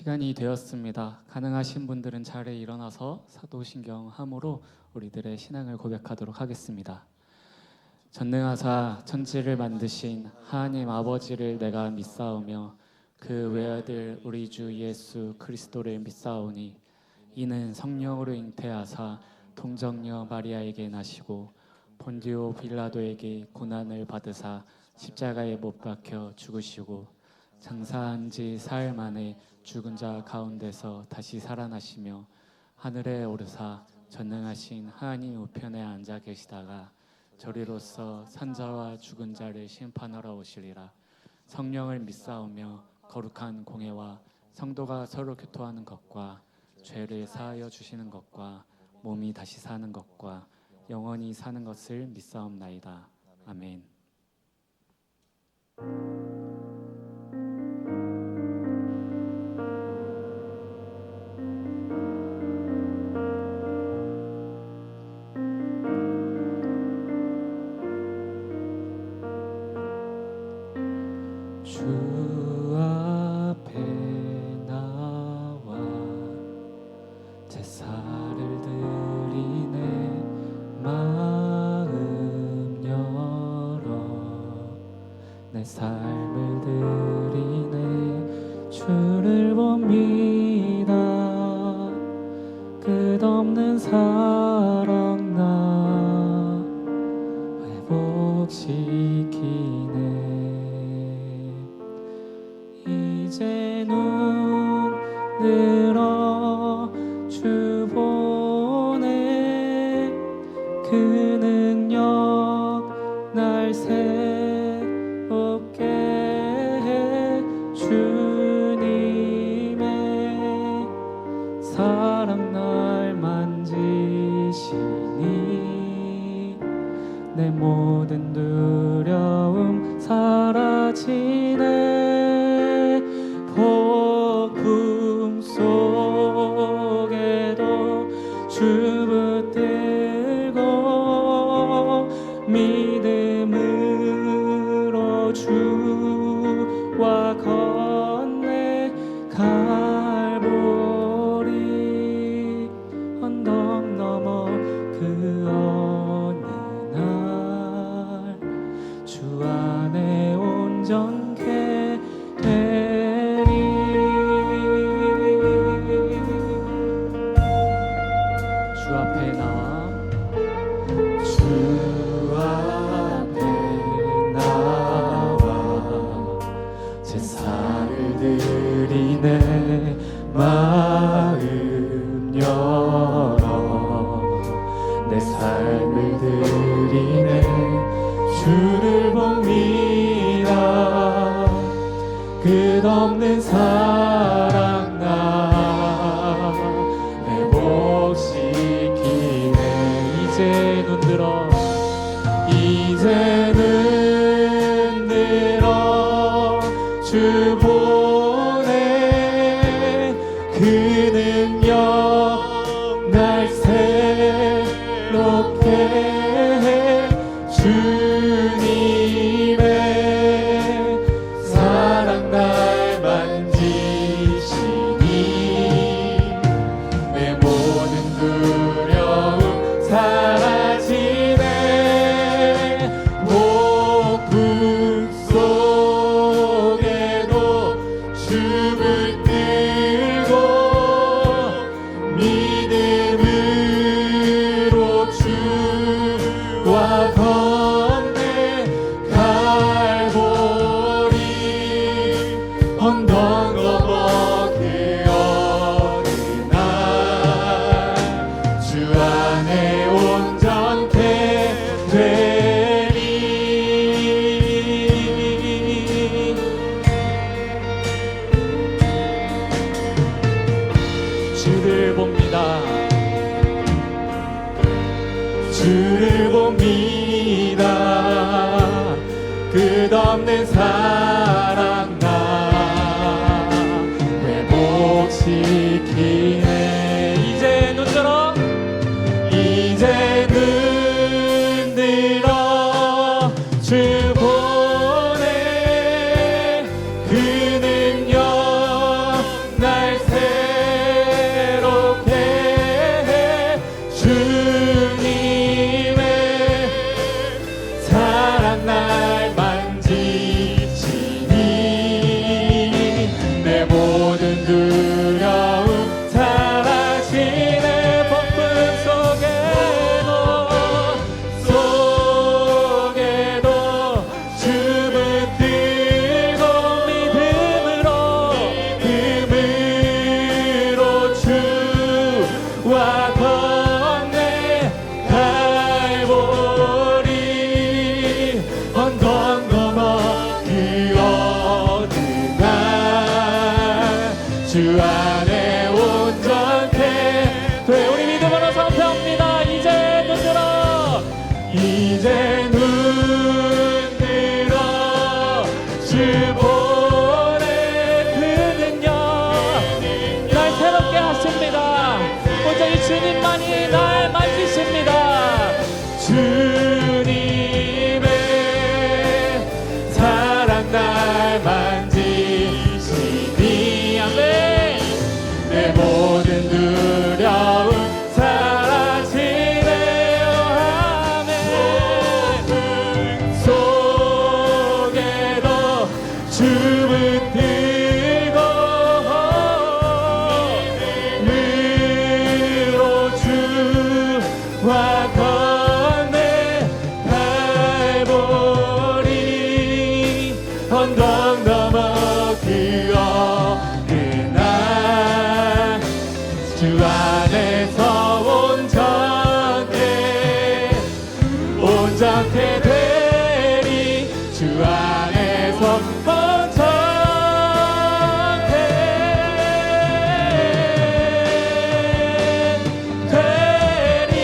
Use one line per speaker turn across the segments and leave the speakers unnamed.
시간이 되었습니다. 가능하신 분들은 자리에 일어나서 사도신경함으로 우리들의 신앙을 고백하도록 하겠습니다. 전능하사 천지를 만드신 하나님 아버지를 내가 믿사오며 그 외아들 우리 주 예수 그리스도를 믿사오니 이는 성령으로 잉태하사 동정녀 마리아에게 나시고 본디오 빌라도에게 고난을 받으사 십자가에 못 박혀 죽으시고 장사한 지 사흘 만에 죽은 자 가운데서 다시 살아나시며 하늘에 오르사 전능하신 하나님 우편에 앉아 계시다가 저리로서 산자와 죽은 자를 심판하러 오시리라. 성령을 믿사오며 거룩한 공회와 성도가 서로 교토하는 것과 죄를 사하여 주시는 것과 몸이 다시 사는 것과 영원히 사는 것을 믿사옵나이다. 아멘. 주 앞에 나와 제사를 드리네. 마음 열어 내 삶을 드리네. 주를 봅니다. 끝없는 사랑 나 회복시키네. 이제 눈 들어 주 보네. 그 능력 날 새롭게 해. 주님의 사랑 날 만지시니 내 모든 두려움 사라지네. 폭풍 속에도 주 붙들고 믿음으로 주와 건네. 갈보리 언덕 넘어 그 어느 날 주 안에 온전케 주 앞에 나와 주 앞에 나와 제사를 드리네. 마음 열어 내 삶을 드리네. 주를 봅니다. 끝없는 사랑 나 회복시키네. 이제 눈 들어 주 보네. 그 능력 날 새롭게 해. 주님의 사랑 날 만지시니 내 모든 두려움 사라지네. 폭풍 속에도 주 붙들고 믿음으로 주와 건네. 갈보리 언덕 넘어 그 어느 날 주 안에 온전케 되리. 주를 봅니다. 주를 봅니다. 끝없는 사랑 나 회복시키네. 이제 눈 들어 주 보내. 그 능력 날 주 안에 온전케 돼. 우리 믿음으로 선포합니다. 이제 눈 들어, 이제 눈 들어. 주 보내 그 능력 날 새롭게 하십니다. 오직 주님만이 날 만지십니다. 주님의 사랑 날 만지시니 아멘. 내 모든 두려움 사라지네요. 아멘. 속에도 주 붙들고 믿음으로 주와 언덕 넘어 그 어느 날 주 안에서 온전케 되리. 주 안에서 온전케 되리.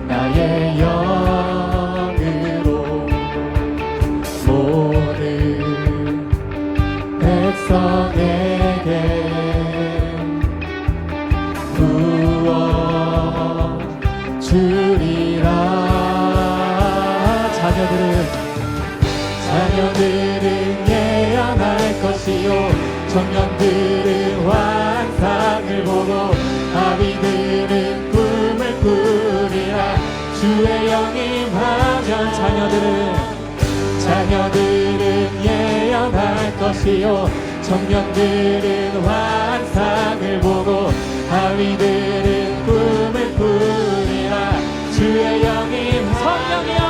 나의 영으로 모든 백성에게 부어 주리라. 자녀들은 예언할 것이요 청년들은 환상을 보고 아비들은 꿈을 꾸리라. 주의 영임하면 자녀들은 예언할 것이요 청년들은 환상을 보고 아비들은 꿈을 꾸리라. 주의 영임 성령이여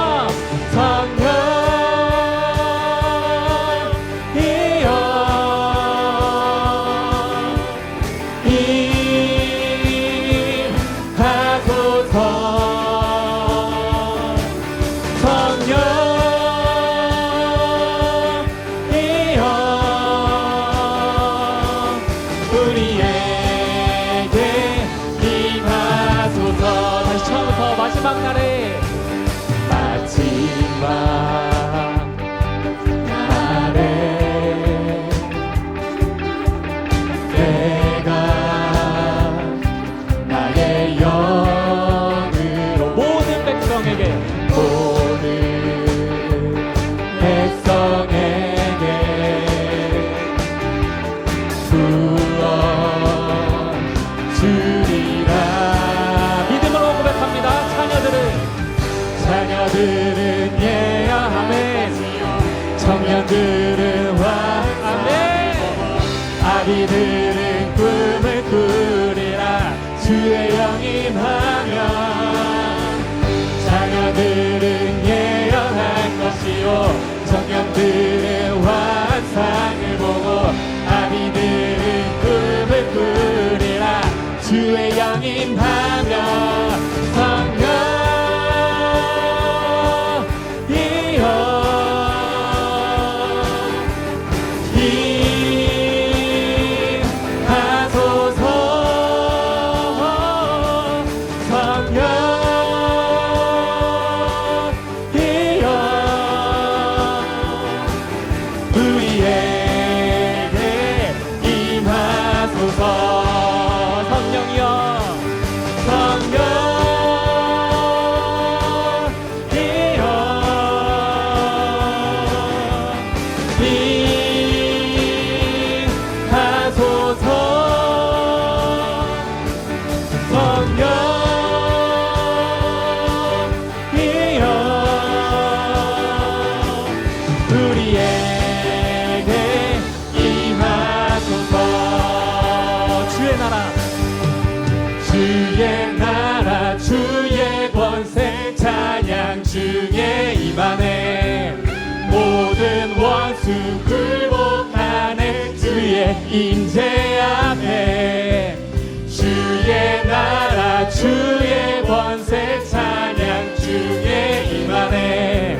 마지막 날에 내가 나의 영으로 모든 백성에게 부어 주리라. 믿음으로 고백합니다. 자녀들은 예언하네. 청년들은 아멘. 아비들은 꿈을 꾸리라. 주의 영임하면 자녀들은 예언할 것이요 청년들은 환상을 보고 아비들은 꿈을 꾸리라. 주의 영임하면 임하소서. 성령이여 우리에게 임하소서. 성령이여 주의 나라 주의 권세 찬양 주의 임하네. 모든 원수 굴복하네. 주의 임재 앞에 주의 나라 주의 권세 찬양 주의 임하네.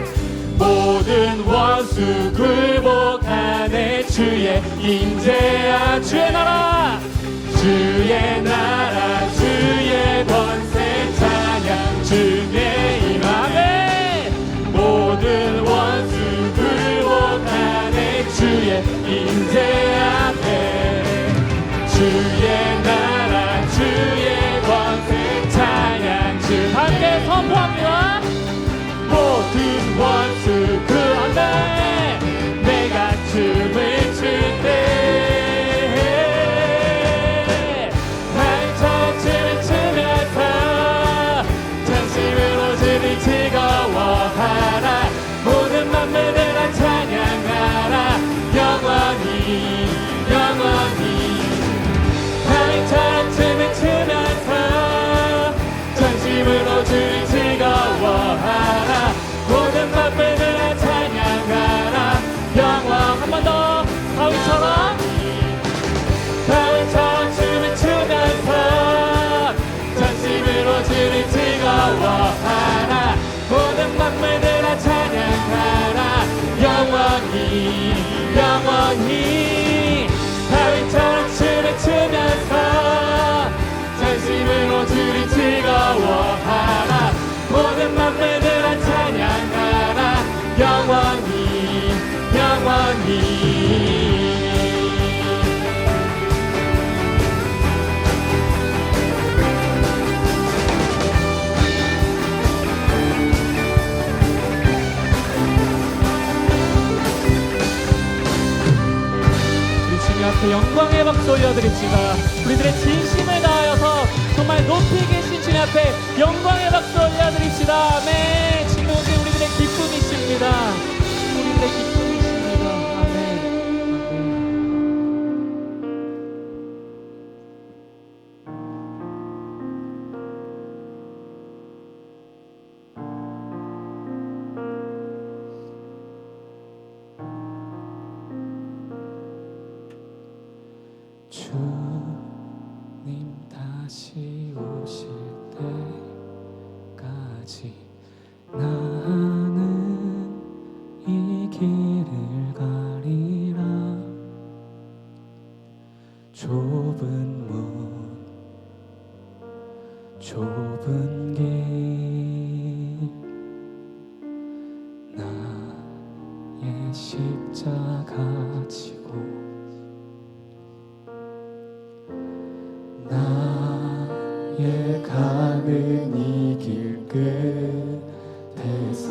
모든 원수 굴복하네. 주의 임재 앞 주의 나라 주의 나라 주의 권세 찬양 주의 임하네. 모든 원수 굴복하네. 주의 임재 앞에 주의 나라 주의 권세 찬양 주 함께 선포합니다. 모든 원수 그 안에 내가 춤을 출때 즐거워하라. 모든 만물들아 찬양하라. 영원히 영원히 다윗처럼 춤을 추면서 전심으로 주를 즐거워하라. 모든 만물들아 찬양하라. 영원 한 번 더 다윗처럼 춤을 추면서 전심으로 주를 즐거워하라. 모든 만물들아 찬양하라. 영원히 영원히 다윗처럼 춤을 추면서 전심으로 주를 즐거워하라. 모든 만물들아 찬양하라. 영원히 영원히 앞에 영광의 박수 올려드립시다. 우리들의 진심을 다하여서 정말 높이 계신 주님 앞에 영광의 박수 올려드립시다. 아멘. 지금 우리들의 기쁨이십니다. 우리들의 기쁨이십니다. 아멘. 주님 다시 오실 때까지 나는 이 길을 가리라. 좁은 문 좁은 길 나의 십자가 지고 나의 가는 이 길 끝에서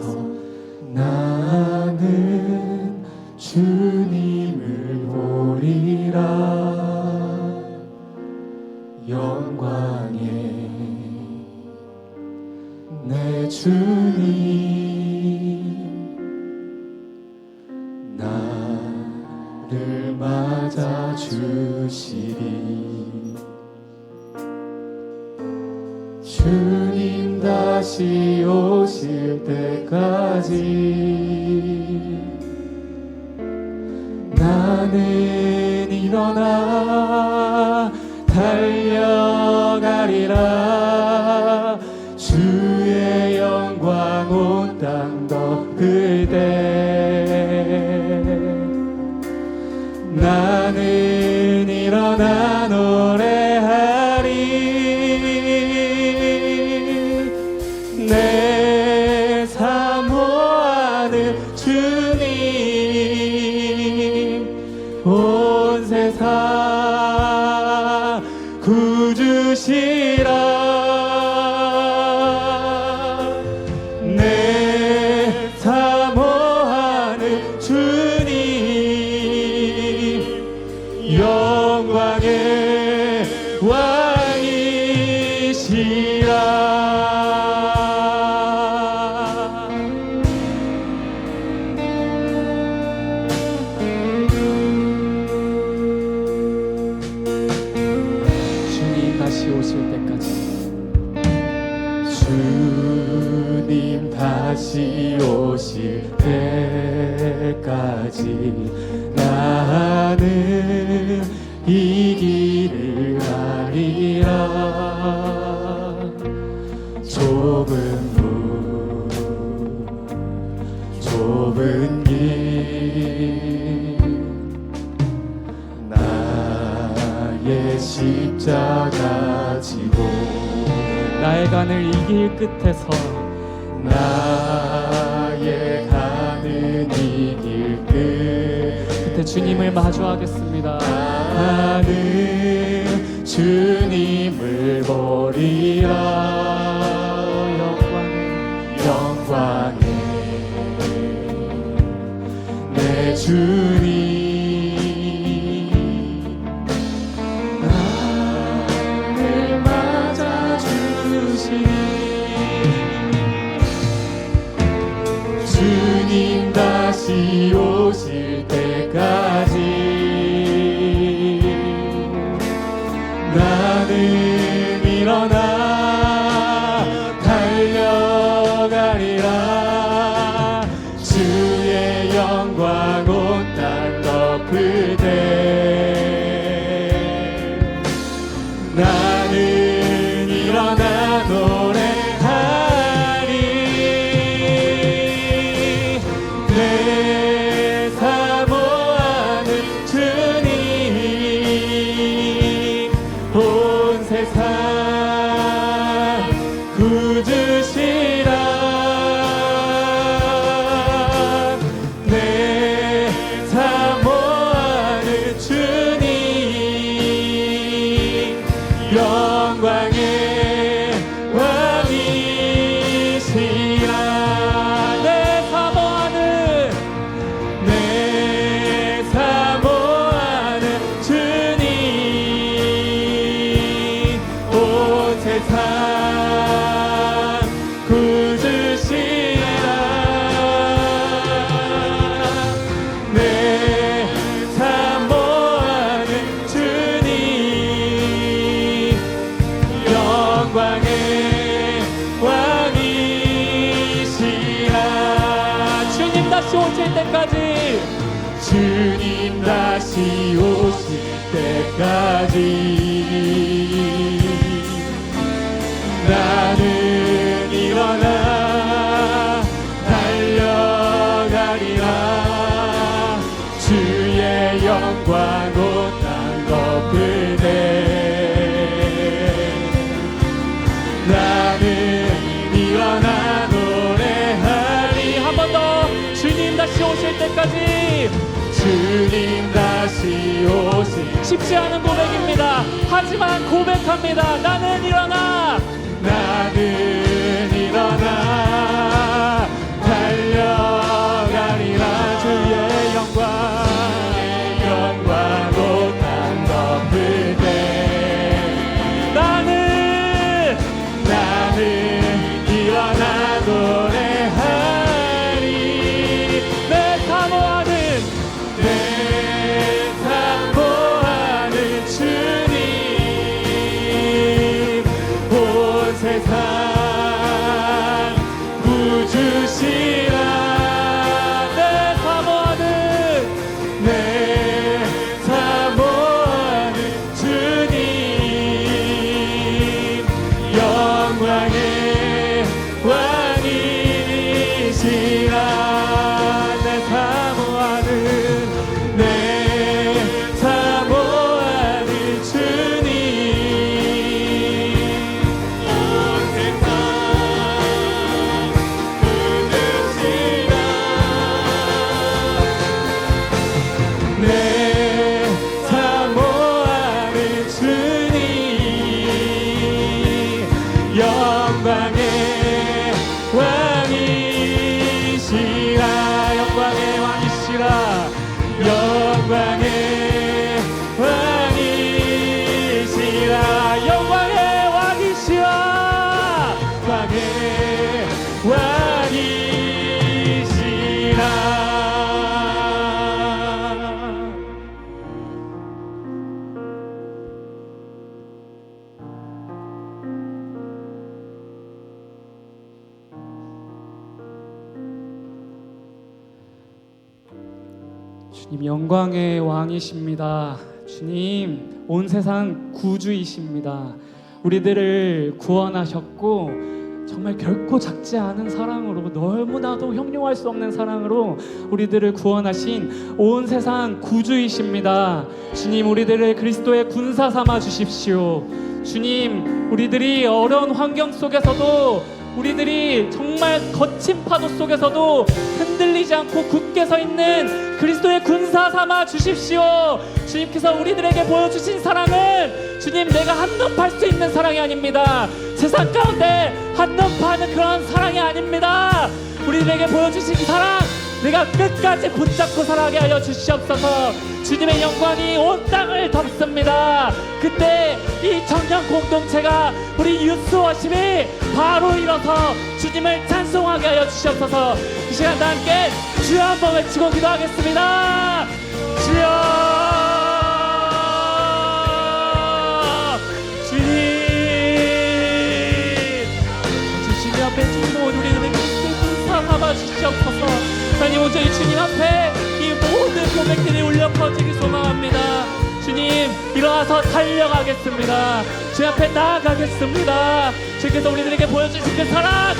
나는 주님을 보리라. 영광에 내 주님 나를 맞아 주시리. 주님 다시 오실 때까지 나는 일어나 달려가리라. 주의 영광 온 땅 덮을 때 나는 일어나 노래하리. 내 사모하는 주님, 온 세상 구주시라. 내 사모하는 주님, 영광의 왕이시라. 주님 다시 오실 때까지, 주님 다시 오실 때까지 나는 이 길을 가리라. 좁은 문, 좁은 길, 나의 십자가 지고 나의 간을 이 길 끝에서, 나의 가는 이 길 끝에 주님을 마주하겠습니다. 나는 주님을 보리라. 영광에 내 주님, 나를 맞아주시니 주님 다시 오실 때까지 나는 일어나 달려가리라. 주의 영광 온 땅 덮을 때 나는 일어나 노래하리. 내 사모하는 주님, 온 세상 구주시라. 내 사모하는 주님, 영광의 왕이시라. 내 사모하는 주님, 온 세상 구주시라. 내 사모하는 주님, 영광의 왕이시라. 주님 다시 오실 때까지, 주님 다시 오실 때까지 나는 일어나 달려가리라. 주의 영광 온 땅 덮을 때 나는 일어나 노래하리. 한 번 더, 주님 다시 오실 때까지, 주님 다시 오실. 쉽지 않은 고백입니다. 하지만 고백합니다. 나는 일어나 달려가리라. 주의 영광 온 땅 덮을 때 나는 일어나 노래하리. 내 사모하는 주님, 온 세상 주님 영광의 왕이십니다. 주님 온 세상 구주이십니다. 우리들을 구원하셨고 정말 결코 작지 않은 사랑으로, 너무나도 형용할 수 없는 사랑으로 우리들을 구원하신 온 세상 구주이십니다. 주님 우리들을 그리스도의 군사 삼아 주십시오. 주님 우리들이 어려운 환경 속에서도, 우리들이 정말 거친 파도 속에서도 흔들리지 않고 굳게 서 있는 그리스도의 군사 삼아 주십시오. 주님께서 우리들에게 보여주신 사랑은 주님 내가 한눈 팔 수 있는 사랑이 아닙니다. 세상 가운데 한눈 파는 그런 사랑이 아닙니다. 우리들에게 보여주신 사랑, 내가 끝까지 붙잡고 살아가게 하여 주시옵소서. 주님의 영광이 온 땅을 덮습니다. 그때 이 청년 공동체가, 우리 유스워십이 바로 일어서 주님을 찬송하게 하여 주시옵소서. 이 시간 다 함께 주여 한번 외치고 기도하겠습니다. 주여, 주님 앞에 주님 우리들에게 군사 삼아 주시옵소서. 하나님 오직 주님 앞에 이 모든 고백들이 울려 퍼지기 소망합니다. 주님 일어나서 달려가겠습니다. 주님 앞에 나아가겠습니다. 주님께서 우리들에게 보여주신 그 사랑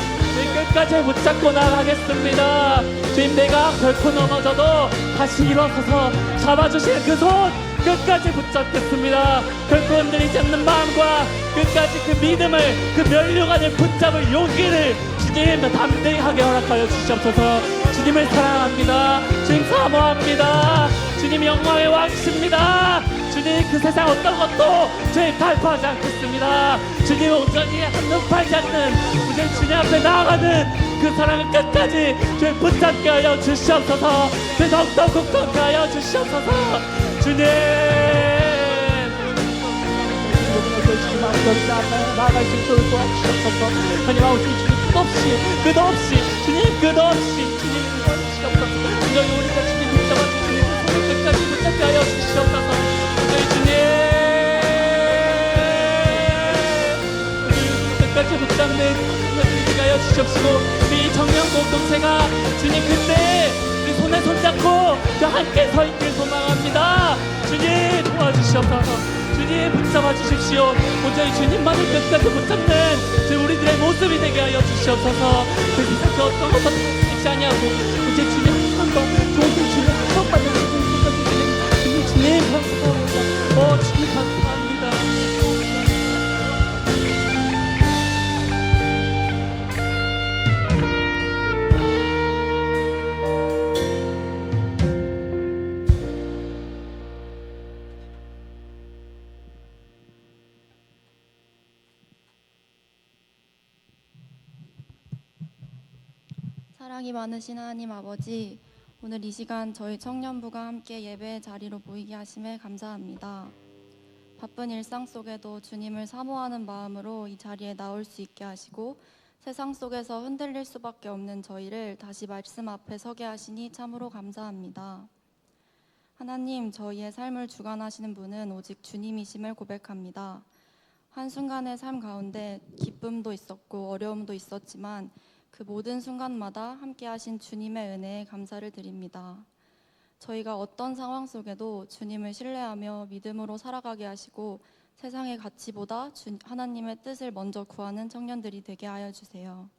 끝까지 붙잡고 나아가겠습니다. 주님 내가 결코 넘어져도 다시 일어서서 잡아주시는 그 손 끝까지 붙잡겠습니다. 결코 흔들리지 않는 마음과 끝까지 그 믿음을, 그 면류관을 붙잡을 용기를 주님 담대히 하게 허락하여 주시옵소서. 주님을 사랑합니다. 주님 사모합니다. 주님 영광의 왕이십니다. 주님 그 세상 어떤 것도 주님 탈포하지 않겠습니다. 주님 온전히 한눈 팔지 않는 우리 주님 앞에 나아가는 그 사랑을 끝까지 주님 붙잡게 하여 주시옵소서. 그 더욱더 굳건케 하여 주시옵소서. 주님 나아갈 수 있도록 도와주시옵소서. 하나님 아버지 주님 끝없이 주님 도와주시옵소서. 온전히 우리가 주님 붙잡아주시는 그 손을 끝까지 붙잡게 하여 주시옵소서. 온전히 주님 끝까지 붙잡는 주님 하여 주시옵시고, 우리 청년 공동체가 주님 그때 우리 손에 손잡고 함께 서 있길 소망합니다. 주님 도와주시옵소서. 주님 붙잡아 주십시오. 온전히 주님만을 끝까지 붙잡는 우리들의 모습이 되게 하여 주시옵소서. 그 세상 그 어떤 것도 되지 아니하고 이제 주님 한번 좋은 주님 축복받는 주님 감사합니다. 주님 감사합니다.
사랑이 많으신 하나님 아버지, 오늘 이 시간 저희 청년부가 함께 예배의 자리로 모이게 하심에 감사합니다. 바쁜 일상 속에도 주님을 사모하는 마음으로 이 자리에 나올 수 있게 하시고, 세상 속에서 흔들릴 수밖에 없는 저희를 다시 말씀 앞에 서게 하시니 참으로 감사합니다. 하나님, 저희의 삶을 주관하시는 분은 오직 주님이심을 고백합니다. 한순간의 삶 가운데 기쁨도 있었고 어려움도 있었지만 그 모든 순간마다 함께 하신 주님의 은혜에 감사를 드립니다. 저희가 어떤 상황 속에도 주님을 신뢰하며 믿음으로 살아가게 하시고 세상의 가치보다 하나님의 뜻을 먼저 구하는 청년들이 되게 하여 주세요.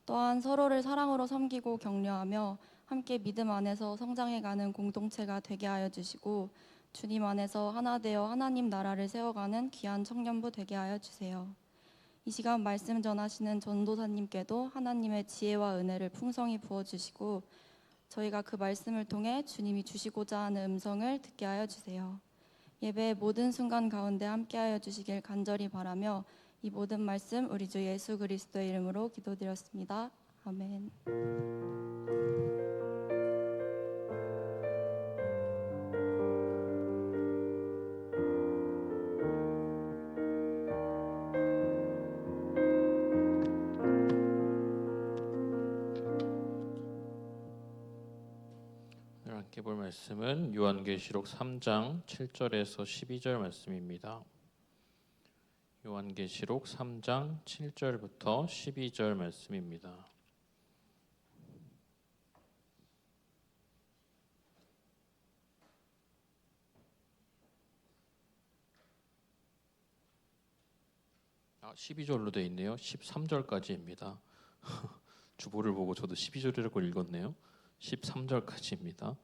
또한 서로를 사랑으로 섬기고 격려하며 함께 믿음 안에서 성장해가는 공동체가 되게 하여 주시고 주님 안에서 하나 되어 하나님 나라를 세워가는 귀한 청년부 되게 하여 주세요. 이 시간 말씀 전하시는 전도사님께도 하나님의 지혜와 은혜를 풍성히 부어주시고 저희가 그 말씀을 통해 주님이 주시고자 하는 음성을 듣게 하여 주세요. 예배의 모든 순간 가운데 함께 하여 주시길 간절히 바라며 이 모든 말씀 우리 주 예수 그리스도의 이름으로 기도드렸습니다. 아멘.
함께 볼 말씀은 요한계시록 3장 7절에서 12절 말씀입니다. 요한계시록 3장 7절부터 12절 말씀입니다. 12절로 돼 있네요. 13절까지입니다. 주보를 보고 저도 12절이라고 읽었네요. 13절까지입니다.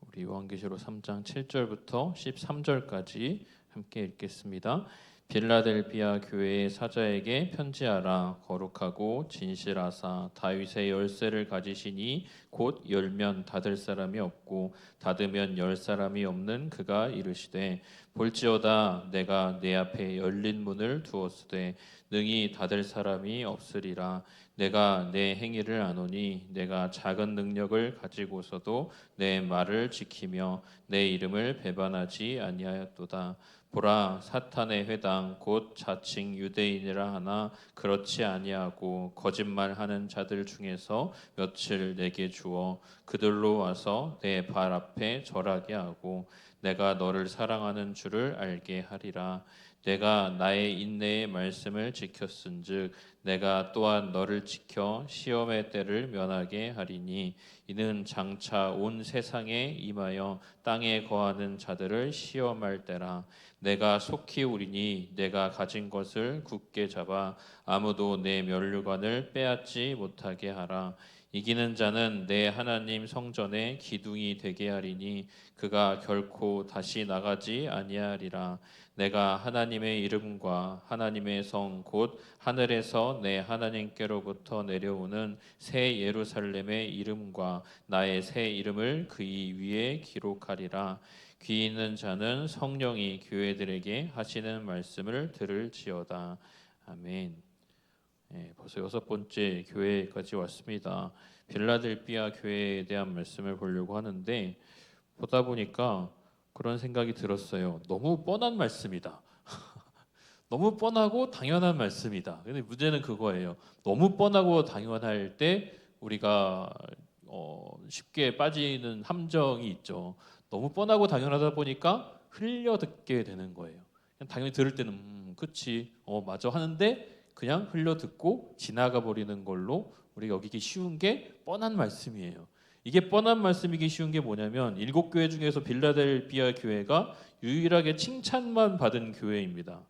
우리 요한계시록 3장 7절부터 13절까지 함께 읽겠습니다. 빌라델비아 교회의 사자에게 편지하라. 거룩하고 진실하사 다윗의 열쇠를 가지시니 곧 열면 닫을 사람이 없고 닫으면 열 사람이 없는 그가 이르시되 볼지어다 내가 내 앞에 열린 문을 두었으되 능히 닫을 사람이 없으리라. 내가 내 행위를 아노니 내가 작은 능력을 가지고서도 내 말을 지키며 내 이름을 배반하지 아니하였도다. 보라, 사탄의 회당 곧 자칭 유대인이라 하나 그렇지 아니하고 거짓말하는 자들 중에서 며칠 내게 주어 그들로 와서 내 발 앞에 절하게 하고 내가 너를 사랑하는 줄을 알게 하리라. 내가 나의 인내의 말씀을 지켰은즉 내가 또한 너를 지켜 시험의 때를 면하게 하리니 이는 장차 온 세상에 임하여 땅에 거하는 자들을 시험할 때라. 내가 속히 오리니 내가 가진 것을 굳게 잡아 아무도 내 면류관을 빼앗지 못하게 하라. 이기는 자는 내 하나님 성전의 기둥이 되게 하리니 그가 결코 다시 나가지 아니하리라. 내가 하나님의 이름과 하나님의 성 곧 하늘에서 내 하나님께로부터 내려오는 새 예루살렘의 이름과 나의 새 이름을 그의 위에 기록하리라. 귀 있는 자는 성령이 교회들에게 하시는 말씀을 들을지어다. 아멘. 벌써 6번째 교회까지 왔습니다. 빌라델비아 교회에 대한 말씀을 보려고 하는데 보다 보니까 그런 생각이 들었어요. 너무 뻔한 말씀이다. 너무 뻔하고 당연한 말씀이다. 근데 문제는 그거예요. 너무 뻔하고 당연할 때 우리가 쉽게 빠지는 함정이 있죠. 너무 뻔하고 당연하다 보니까 흘려 듣게 되는 거예요. 그냥 당연히 들을 때는 그치, 맞아 하는데 그냥 흘려 듣고 지나가 버리는 걸로 우리가 여기기 쉬운 게 뻔한 말씀이에요. 이게 뻔한 말씀이기 쉬운 게 뭐냐면 7교회 중에서 빌라델비아 교회가 유일하게 칭찬만 받은 교회입니다.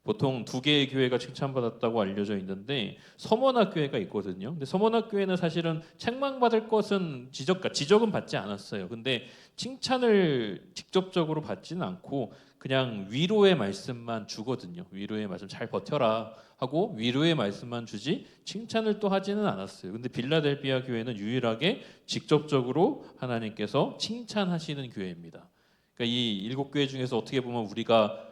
보통 2개의 교회가 칭찬받았다고 알려져 있는데 서머나 교회가 있거든요. 근데 서머나 교회는 사실은 책망받을 것은 지적은 받지 않았어요. 근데 칭찬을 직접적으로 받지는 않고 그냥 위로의 말씀만 주거든요. 위로의 말씀 잘 버텨라 하고 위로의 말씀만 주지 칭찬을 또 하지는 않았어요. 근데 빌라델비아 교회는 유일하게 직접적으로 하나님께서 칭찬하시는 교회입니다. 그러니까 이 7교회 중에서 어떻게 보면 우리가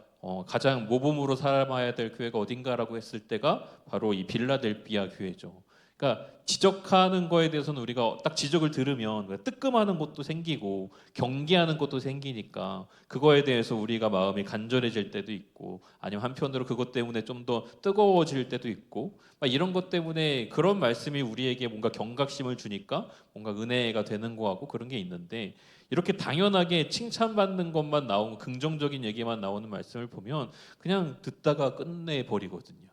가장 모범으로 살아야 될 교회가 어딘가라고 했을 때가 바로 이 빌라델비아 교회죠. 그러니까 지적하는 거에 대해서는 우리가 딱 지적을 들으면 뜨끔하는 것도 생기고 경계하는 것도 생기니까 그거에 대해서 우리가 마음이 간절해질 때도 있고 아니면 한편으로 그것 때문에 좀 더 뜨거워질 때도 있고 이런 것 때문에 그런 말씀이 우리에게 뭔가 경각심을 주니까 뭔가 은혜가 되는 거 같고 그런 게 있는데 이렇게 당연하게 칭찬받는 것만 나오고 긍정적인 얘기만 나오는 말씀을 보면 그냥 듣다가 끝내버리거든요.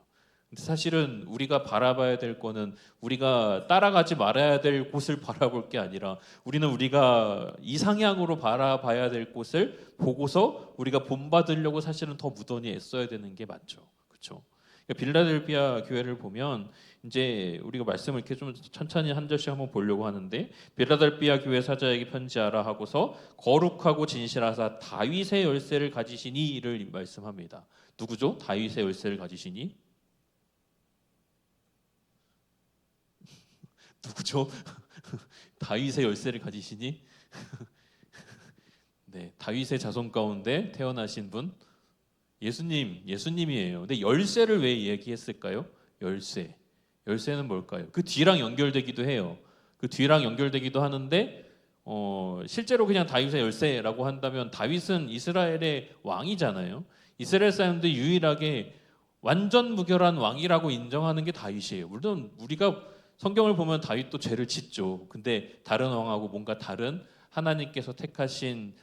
근데 사실은 우리가 바라봐야 될 거는 우리가 따라가지 말아야 될 곳을 바라볼 게 아니라 우리는 우리가 이상향으로 바라봐야 될 곳을 보고서 우리가 본받으려고 사실은 더 무던히 애써야 되는 게 맞죠. 그렇죠? 빌라델비아 교회를 보면 이제 우리가 말씀을 이렇게 좀 천천히 한 절씩 한번 보려고 하는데 빌라델비아 교회 사자에게 편지하라 하고서 거룩하고 진실하사 다윗의 열쇠를 가지시니를 말씀합니다. 누구죠? 다윗의 열쇠를 가지시니? 누구죠? 다윗의 열쇠를 가지시니? 네, 다윗의 자손 가운데 태어나신 분 예수님이에요. 근데 열쇠를 왜 얘기했을까요? 열쇠는 뭘까요? 그 뒤랑 연결되기도 해요. 그 뒤랑 연결되기도 하는데 실제로 그냥 다윗의 열쇠라고 한다면 다윗은 이스라엘의 왕이잖아요. 이스라엘 사람들이 유일하게 완전 무결한 왕이라고 인정하는 게 다윗이에요. 물론 우리가 성경을 보면 다윗도 죄를 짓죠. 근데 다른 왕하고 뭔가 다른 하나님께서 택하신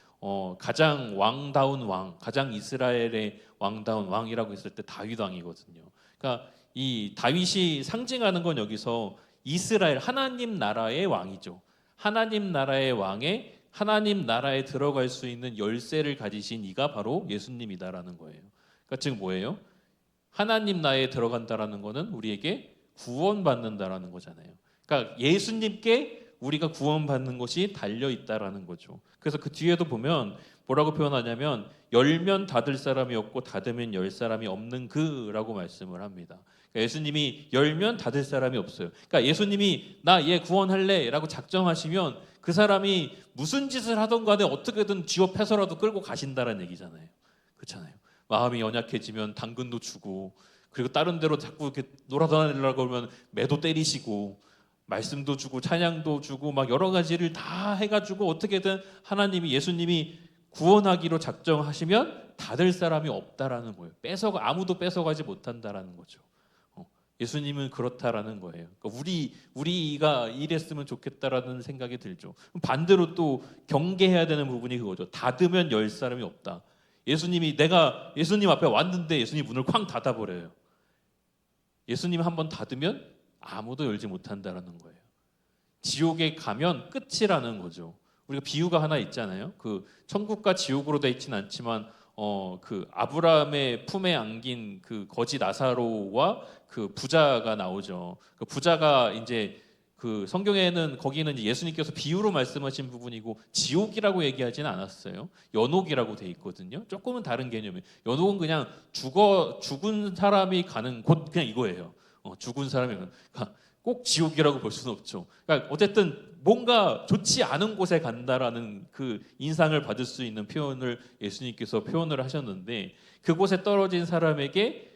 가장 왕다운 왕, 가장 이스라엘의 왕다운 왕이라고 했을 때 다윗 왕이거든요. 그러니까 이 다윗이 상징하는 건 여기서 이스라엘 하나님 나라의 왕이죠. 하나님 나라의 왕에 하나님 나라에 들어갈 수 있는 열쇠를 가지신 이가 바로 예수님이다라는 거예요. 그러니까 즉 뭐예요? 하나님 나라에 들어간다라는 거는 우리에게 구원받는다라는 거잖아요. 그러니까 예수님께 우리가 구원받는 것이 달려 있다라는 거죠. 그래서 그 뒤에도 보면 뭐라고 표현하냐면 열면 닫을 사람이 없고 닫으면 열 사람이 없는 그라고 말씀을 합니다. 그러니까 예수님이 열면 닫을 사람이 없어요. 그러니까 예수님이 나 얘 구원할래라고 작정하시면 그 사람이 무슨 짓을 하던 간에 어떻게든 쥐어패서라도 끌고 가신다는 얘기잖아요. 그렇잖아요. 마음이 연약해지면 당근도 주고, 그리고 다른 데로 자꾸 이렇게 놀아다니려고 그러면 매도 때리시고, 말씀도 주고 찬양도 주고 막 여러 가지를 다 해가지고 어떻게든 하나님이 예수님이 구원하기로 작정하시면 닫을 사람이 없다라는 거예요. 아무도 뺏어가지 못한다라는 거죠. 예수님은 그렇다라는 거예요. 그러니까 우리가 이랬으면 좋겠다라는 생각이 들죠. 반대로 또 경계해야 되는 부분이 그거죠. 닫으면 열 사람이 없다. 내가 예수님 앞에 왔는데 예수님 문을 쾅 닫아버려요. 예수님 한번 닫으면 아무도 열지 못한다라는 거예요. 지옥에 가면 끝이라는 거죠. 우리가 비유가 하나 있잖아요. 그 천국과 지옥으로 돼 있지는 않지만 그 아브라함의 품에 안긴 그 거지 나사로와 그 부자가 나오죠. 그 부자가 이제 그 성경에는 거기는 이제 예수님께서 비유로 말씀하신 부분이고 지옥이라고 얘기하지는 않았어요. 연옥이라고 돼 있거든요. 조금은 다른 개념이에요. 연옥은 그냥 죽은 사람이 가는 곳, 그냥 이거예요. 죽은 사람이 꼭 지옥이라고 볼 수는 없죠. 그러니까 어쨌든 뭔가 좋지 않은 곳에 간다라는 그 인상을 받을 수 있는 표현을 예수님께서 표현을 하셨는데, 그곳에 떨어진 사람에게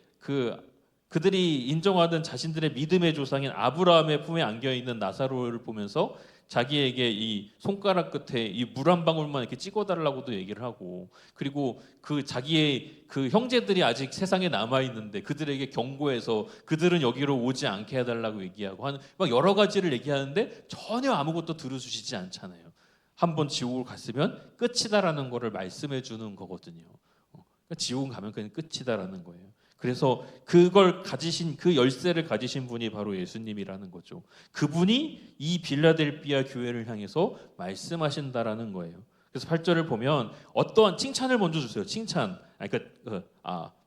그들이 인정하던 자신들의 믿음의 조상인 아브라함의 품에 안겨 있는 나사로를 보면서 자기에게 이 손가락 끝에 이 물 한 방울만 이렇게 찍어달라고도 얘기를 하고, 그리고 그 자기의 그 형제들이 아직 세상에 남아 있는데 그들에게 경고해서 그들은 여기로 오지 않게 해달라고 얘기하고 하는 막 여러 가지를 얘기하는데 전혀 아무것도 들어주시지 않잖아요. 한번 지옥을 갔으면 끝이다라는 거를 말씀해 주는 거거든요. 그러니까 지옥은 가면 그냥 끝이다라는 거예요. 그래서 그걸 가지신, 그 열쇠를 가지신 분이 바로 예수님이라는 거죠. 그분이 이 빌라델비아 교회를 향해서 말씀하신다라는 거예요. 그래서 8절을 보면 어떠한 칭찬을 먼저 주세요. 칭찬.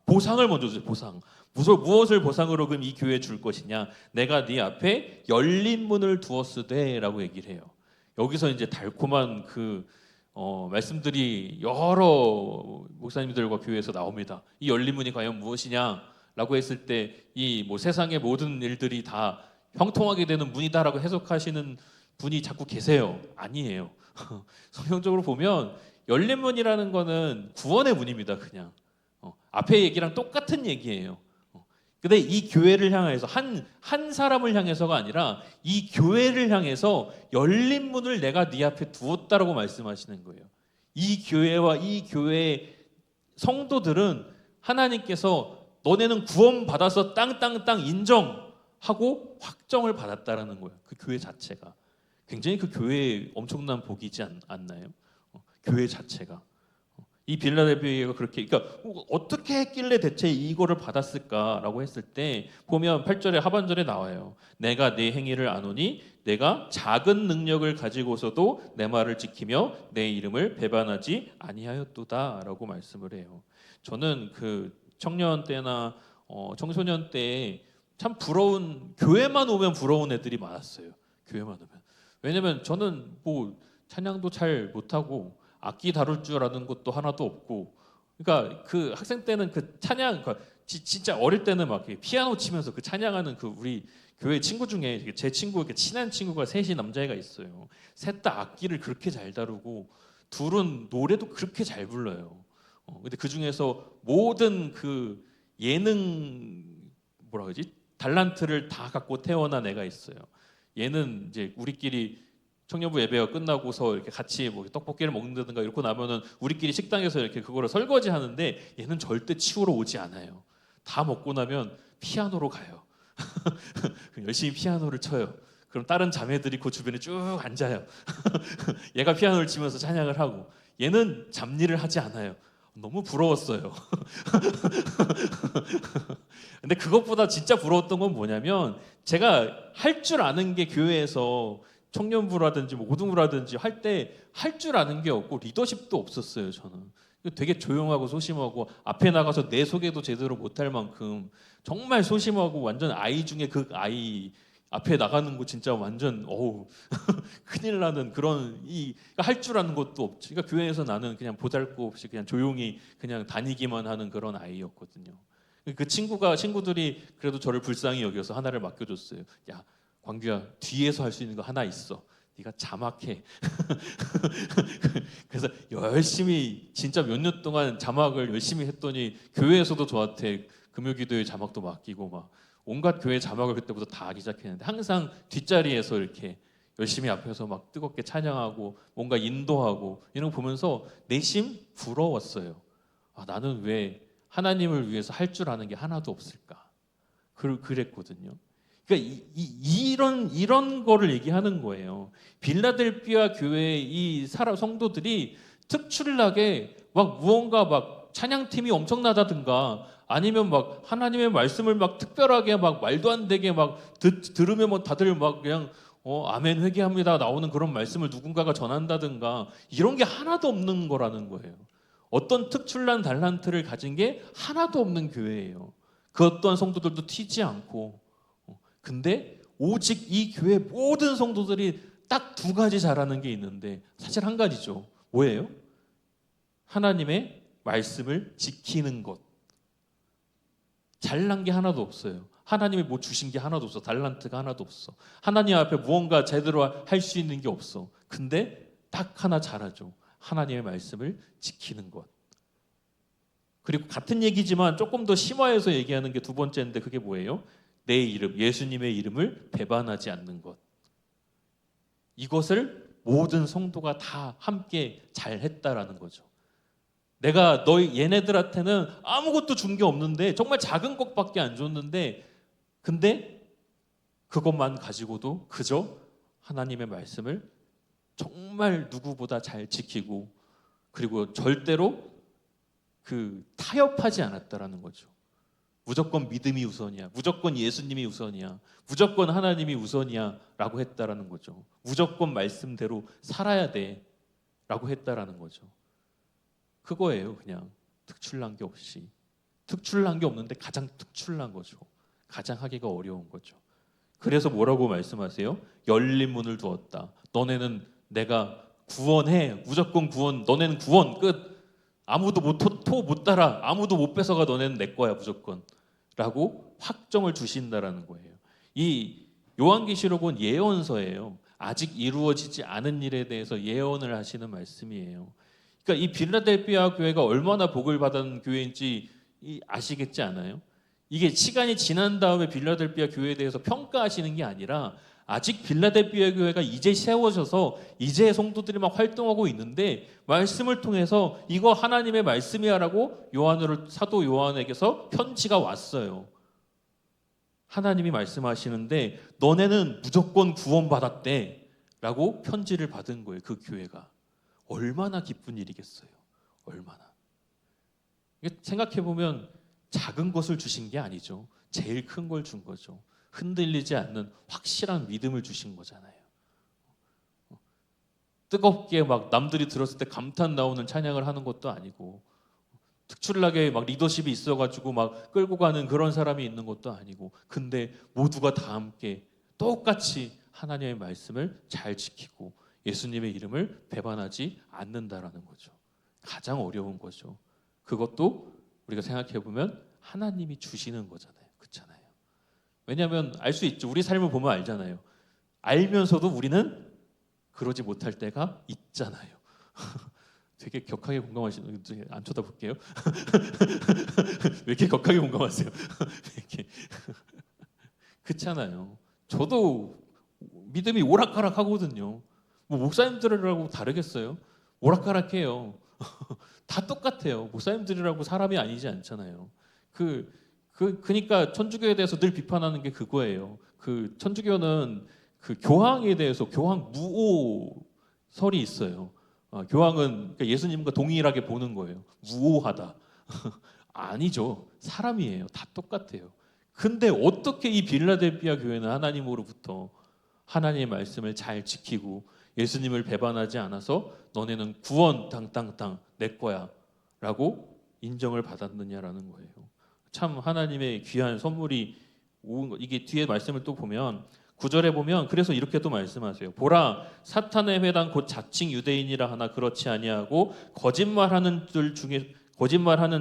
보상을 먼저 주세요. 보상. 무엇을 보상으로 그럼 이 교회에 줄 것이냐? 내가 네 앞에 열린 문을 두었으되라고 얘기를 해요. 여기서 이제 달콤한 말씀들이 여러 목사님들과 교회에서 나옵니다. 이 열린 문이 과연 무엇이냐라고 했을 때 이 세상의 모든 일들이 다 형통하게 되는 문이다라고 해석하시는 분이 자꾸 계세요. 아니에요. 성경적으로 보면 열린 문이라는 거는 구원의 문입니다. 그냥 앞에 얘기랑 똑같은 얘기예요. 근데 이 교회를 향해서 한 사람을 향해서가 아니라 이 교회를 향해서 열린 문을 내가 네 앞에 두었다라고 말씀하시는 거예요. 이 교회와 이 교회의 성도들은 하나님께서 너네는 구원받아서 땅 인정하고 확정을 받았다라는 거예요. 그 교회 자체가 굉장히 그 교회에 엄청난 복이지 않나요? 교회 자체가. 이 빌라델비아가 그렇게, 그러니까 어떻게 했길래 대체 이거를 받았을까라고 했을 때 보면 8절의 하반절에 나와요. 내가 내 행위를 아노니 내가 작은 능력을 가지고서도 내 말을 지키며 내 이름을 배반하지 아니하였도다라고 말씀을 해요. 저는 그 청년 때나 청소년 때에 참 부러운, 교회만 오면 부러운 애들이 많았어요. 교회만 오면. 왜냐면 저는 찬양도 잘 못하고 악기 다룰 줄 아는 것도 하나도 없고, 그러니까 그 학생 때는 그 찬양, 그러니까 진짜 어릴 때는 막 피아노 치면서 그 찬양하는 그 우리 교회 친구 중에 제 친구, 이렇게 친한 친구가 셋이 남자애가 있어요. 셋 다 악기를 그렇게 잘 다루고 둘은 노래도 그렇게 잘 불러요. 근데 그 중에서 모든 그 예능 달란트를 다 갖고 태어난 애가 있어요. 얘는 이제 우리끼리 청년부 예배가 끝나고서 이렇게 같이 떡볶이를 먹는다든가 이러고 나면은 우리끼리 식당에서 이렇게 그거를 설거지 하는데 얘는 절대 치우러 오지 않아요. 다 먹고 나면 피아노로 가요. 열심히 피아노를 쳐요. 그럼 다른 자매들이 그 주변에 쭉 앉아요. 얘가 피아노를 치면서 찬양을 하고, 얘는 잡일을 하지 않아요. 너무 부러웠어요. 근데 그것보다 진짜 부러웠던 건 뭐냐면, 제가 할 줄 아는 게 교회에서 청년부라든지 고등부라든지 할 때 할 줄 아는 게 없고 리더십도 없었어요. 저는 되게 조용하고 소심하고 앞에 나가서 내 소개도 제대로 못할 만큼 정말 소심하고 완전 아이 중에 그 아이 앞에 나가는 거 진짜 완전 어우 큰일 나는 그런 이 할 줄 아는 것도 없지. 그러니까 교회에서 나는 그냥 보잘것없이 그냥 조용히 그냥 다니기만 하는 그런 아이였거든요. 그 친구들이 그래도 저를 불쌍히 여겨서 하나를 맡겨줬어요. 야 광규야 뒤에서 할 수 있는 거 하나 있어. 네가 자막해. 그래서 열심히 진짜 몇 년 동안 자막을 열심히 했더니 교회에서도 저한테 금요기도회 자막도 맡기고 막 온갖 교회 자막을 그때부터 다 하기 시작했는데 항상 뒷자리에서 이렇게 열심히 앞에서 막 뜨겁게 찬양하고 뭔가 인도하고 이런 거 보면서 내심 부러웠어요. 아, 나는 왜 하나님을 위해서 할 줄 아는 게 하나도 없을까? 그랬거든요. 그러니까 이런 거를 얘기하는 거예요. 빌라델피아 교회의 이 성도들이 특출나게 막 무언가 막 찬양팀이 엄청나다든가 아니면 막 하나님의 말씀을 막 특별하게 막 말도 안 되게 막 들으면 뭐 다들 막 그냥 아멘 회개합니다 나오는 그런 말씀을 누군가가 전한다든가 이런 게 하나도 없는 거라는 거예요. 어떤 특출난 달란트를 가진 게 하나도 없는 교회예요. 그 어떠한 성도들도 튀지 않고 근데 오직 이 교회 모든 성도들이 딱 두 가지 잘하는 게 있는데 사실 한 가지죠. 뭐예요? 하나님의 말씀을 지키는 것. 잘난 게 하나도 없어요. 하나님이 뭐 주신 게 하나도 없어. 달란트가 하나도 없어. 하나님 앞에 무언가 제대로 할 수 있는 게 없어. 근데 딱 하나 잘하죠. 하나님의 말씀을 지키는 것. 그리고 같은 얘기지만 조금 더 심화해서 얘기하는 게 두 번째인데 그게 뭐예요? 내 이름, 예수님의 이름을 배반하지 않는 것. 이것을 모든 성도가 다 함께 잘했다라는 거죠. 내가 얘네들한테는 아무것도 준 게 없는데 정말 작은 것밖에 안 줬는데 근데 그것만 가지고도 그저 하나님의 말씀을 정말 누구보다 잘 지키고 그리고 절대로 타협하지 않았다라는 거죠. 무조건 믿음이 우선이야. 무조건 예수님이 우선이야. 무조건 하나님이 우선이야 라고 했다라는 거죠. 무조건 말씀대로 살아야 돼 라고 했다라는 거죠. 그거예요. 그냥 특출난 게 없이. 특출난 게 없는데 가장 특출난 거죠. 가장 하기가 어려운 거죠. 그래서 뭐라고 말씀하세요? 열린 문을 두었다. 너네는 내가 구원해. 무조건 구원. 너네는 구원 끝. 아무도 못 따라. 아무도 못 뺏어가. 너네는 내 거야 무조건. 라고 확정을 주신다라는 거예요. 이 요한계시록은 예언서예요. 아직 이루어지지 않은 일에 대해서 예언을 하시는 말씀이에요. 그러니까 이 빌라델피아 교회가 얼마나 복을 받은 교회인지 아시겠지 않아요? 이게 시간이 지난 다음에 빌라델피아 교회에 대해서 평가하시는 게 아니라 아직 빌라델피아 교회가 이제 세워져서 이제 성도들이 막 활동하고 있는데 말씀을 통해서 이거 하나님의 말씀이야라고 사도 요한에게서 편지가 왔어요. 하나님이 말씀하시는데 너네는 무조건 구원받았대 라고 편지를 받은 거예요. 그 교회가. 얼마나 기쁜 일이겠어요. 얼마나. 생각해보면 작은 것을 주신 게 아니죠. 제일 큰 걸 준 거죠. 흔들리지 않는 확실한 믿음을 주신 거잖아요. 뜨겁게 막 남들이 들었을 때 감탄 나오는 찬양을 하는 것도 아니고 특출나게 막 리더십이 있어가지고 막 끌고 가는 그런 사람이 있는 것도 아니고 근데 모두가 다 함께 똑같이 하나님의 말씀을 잘 지키고 예수님의 이름을 배반하지 않는다라는 거죠. 가장 어려운 거죠. 그것도 우리가 생각해보면 하나님이 주시는 거잖아요. 그렇잖아요. 왜냐하면 알 수 있죠. 우리 삶을 보면 알잖아요. 알면서도 우리는 그러지 못할 때가 있잖아요. 되게 격하게 공감하시는, 안 쳐다볼게요. 왜 이렇게 격하게 공감하세요? 이렇게. 그렇잖아요. 저도 믿음이 오락가락 하거든요. 뭐 목사님들이라고 다르겠어요? 오락가락해요. 다 똑같아요. 목사님들이라고 사람이 아니지 않잖아요. 그러니까 천주교에 대해서 늘 비판하는 게 그거예요. 천주교는 교황에 대해서 교황 무오설이 있어요. 교황은 그러니까 예수님과 동일하게 보는 거예요. 무오하다. 아니죠. 사람이에요. 다 똑같아요. 근데 어떻게 이 빌라델피아 교회는 하나님으로부터 하나님의 말씀을 잘 지키고 예수님을 배반하지 않아서 너네는 구원 땅땅땅 내 거야 라고 인정을 받았느냐라는 거예요. 참 하나님의 귀한 선물이 온 거. 이게 뒤에 말씀을 또 보면 9절에 보면 그래서 이렇게 또 말씀하세요. 보라, 사탄의 회당 곧 자칭 유대인이라 하나 그렇지 아니하고 거짓말하는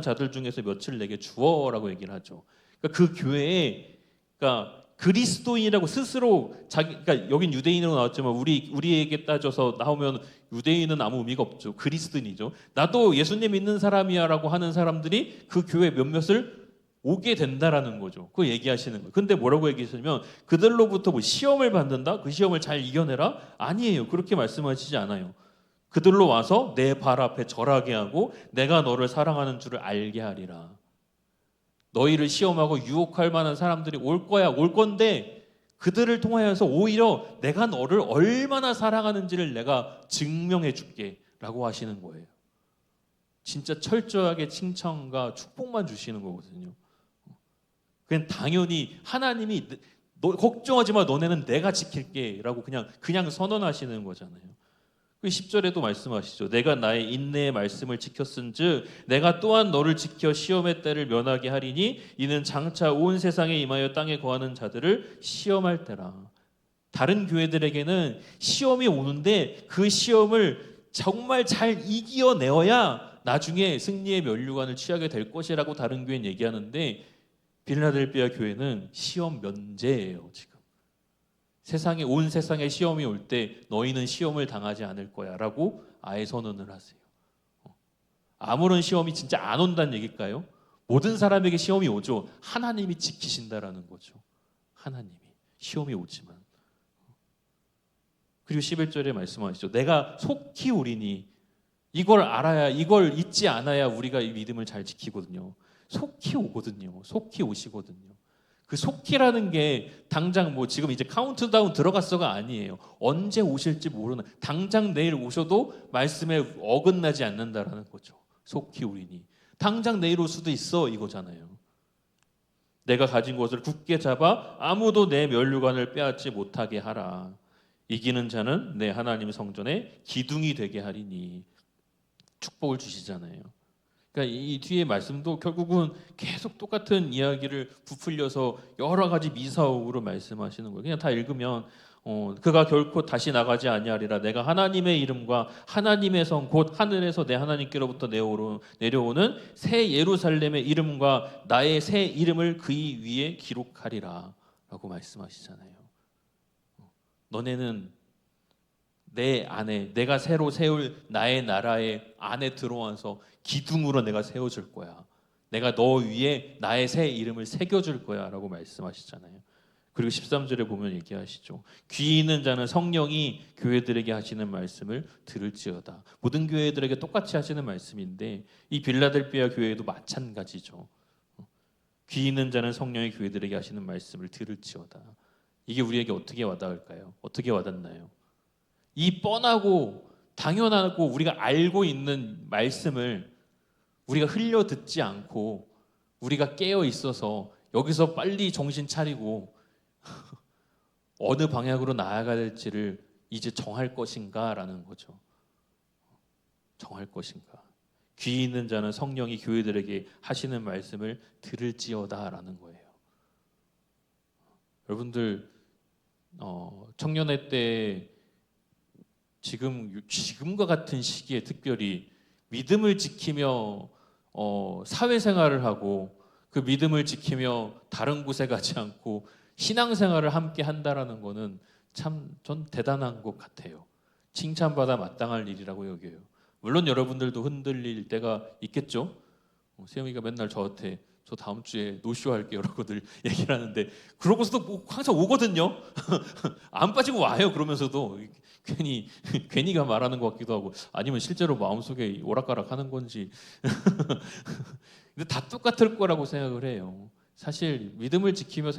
자들 중에서 몇을 내게 주어라고 얘기를 하죠. 그러니까 그 교회에, 그러니까 그리스도인이라고 스스로 자기, 그러니까 여긴 유대인으로 나왔지만 우리에게 따져서 나오면 유대인은 아무 의미가 없죠. 그리스도인이죠. 나도 예수님 믿는 사람이야라고 하는 사람들이 그 교회 몇몇을 오게 된다라는 거죠. 그거 얘기하시는 거예요. 근데 뭐라고 얘기하시냐면 그들로부터 뭐 시험을 받는다? 그 시험을 잘 이겨내라? 아니에요. 그렇게 말씀하시지 않아요. 그들로 와서 내 발 앞에 절하게 하고 내가 너를 사랑하는 줄을 알게 하리라. 너희를 시험하고 유혹할 만한 사람들이 올 거야, 올 건데 그들을 통하여서 오히려 내가 너를 얼마나 사랑하는지를 내가 증명해 줄게 라고 하시는 거예요. 진짜 철저하게 칭찬과 축복만 주시는 거거든요. 그냥 당연히 하나님이 너 걱정하지 마, 너네는 내가 지킬게 라고 그냥 선언하시는 거잖아요. 그 10절에도 말씀하시죠. 내가 나의 인내의 말씀을 지켰은즉 내가 또한 너를 지켜 시험의 때를 면하게 하리니 이는 장차 온 세상에 임하여 땅에 거하는 자들을 시험할 때라. 다른 교회들에게는 시험이 오는데 그 시험을 정말 잘 이겨내어야 나중에 승리의 면류관을 취하게 될 것이라고 다른 교회는 얘기하는데 빌라델비아 교회는 시험 면제예요. 지금 세상에 온 세상에 시험이 올 때 너희는 시험을 당하지 않을 거야라고 아예 선언을 하세요. 아무런 시험이 진짜 안 온다는 얘기일까요? 모든 사람에게 시험이 오죠. 하나님이 지키신다라는 거죠. 하나님이 시험이 오지만. 그리고 11절에 말씀하시죠. 내가 속히 오리니. 이걸 알아야, 이걸 잊지 않아야 우리가 이 믿음을 잘 지키거든요. 속히 오거든요. 속히 오시거든요. 그 속히라는 게 당장 뭐 지금 이제 카운트다운 들어갔어가 아니에요. 언제 오실지 모르는, 당장 내일 오셔도 말씀에 어긋나지 않는다라는 거죠. 속히 오리니. 당장 내일 올 수도 있어 이거잖아요. 내가 가진 것을 굳게 잡아 아무도 내 면류관을 빼앗지 못하게 하라. 이기는 자는 내 하나님 성전에 기둥이 되게 하리니. 축복을 주시잖아요. 그러니까 이 뒤에 말씀도 결국은 계속 똑같은 이야기를 부풀려서 여러 가지 미사옥으로 말씀하시는 거예요. 그냥 다 읽으면 그가 결코 다시 나가지 아니하리라. 내가 하나님의 이름과 하나님의 성 곧 하늘에서 내 하나님께로부터 내려오는 새 예루살렘의 이름과 나의 새 이름을 그의 위에 기록하리라 라고 말씀하시잖아요. 너네는 내 안에, 내가 새로 세울 나의 나라의 안에 들어와서 기둥으로 내가 세워줄 거야. 내가 너 위에 나의 새 이름을 새겨줄 거야 라고 말씀하시잖아요. 그리고 13절에 보면 얘기하시죠. 귀 있는 자는 성령이 교회들에게 하시는 말씀을 들을지어다. 모든 교회들에게 똑같이 하시는 말씀인데 이 빌라델비아 교회도 마찬가지죠. 귀 있는 자는 성령이 교회들에게 하시는 말씀을 들을지어다. 이게 우리에게 어떻게 와닿을까요? 어떻게 와닿나요? 이 뻔하고 당연하고 우리가 알고 있는 말씀을 우리가 흘려 듣지 않고 우리가 깨어 있어서 여기서 빨리 정신 차리고 어느 방향으로 나아가야 될지를 이제 정할 것인가라는 거죠. 정할 것인가. 귀 있는 자는 성령이 교회들에게 하시는 말씀을 들을지어다라는 거예요. 여러분들 청년회 때 지금과 같은 시기에 특별히 믿음을 지키며 사회생활을 하고 그 믿음을 지키며 다른 곳에 가지 않고 신앙생활을 함께 한다라는 거는 참 전 대단한 것 같아요. 칭찬받아 마땅할 일이라고 여겨요. 물론 여러분들도 흔들릴 때가 있겠죠. 세영이가 맨날 저한테 저 다음 주에 노쇼 할게요라고 늘 얘기를 하는데 그러고서도 뭐 항상 오거든요. 안 빠지고 와요. 그러면서도 괜히가 말하는 것 같기도 하고 아니면 실제로 마음속에 오락가락 하는 건지 근데 다 똑같을 거라고 생각을 해요. 사실 믿음을 지키며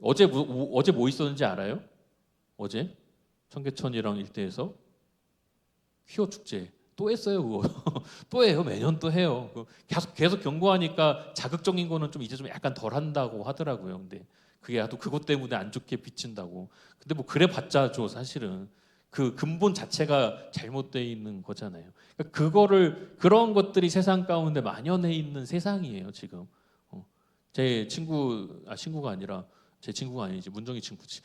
어제 뭐 있었는지 알아요? 어제 청계천이랑 일대에서 퀴어 축제 또 했어요. 그거 또 해요. 매년 또 해요. 계속 경고하니까 자극적인 거는 좀 이제 좀 약간 덜 한다고 하더라고요. 근데 그게 또 그것 때문에 안 좋게 비친다고. 근데 뭐 그래 봤자죠 사실은. 그 근본 자체가 잘못되어 있는 거잖아요. 그러니까 그런 것들이 세상 가운데 만연해 있는 세상이에요 지금. 제 친구가 아니라 제 친구가 아니지 문정이 친구지.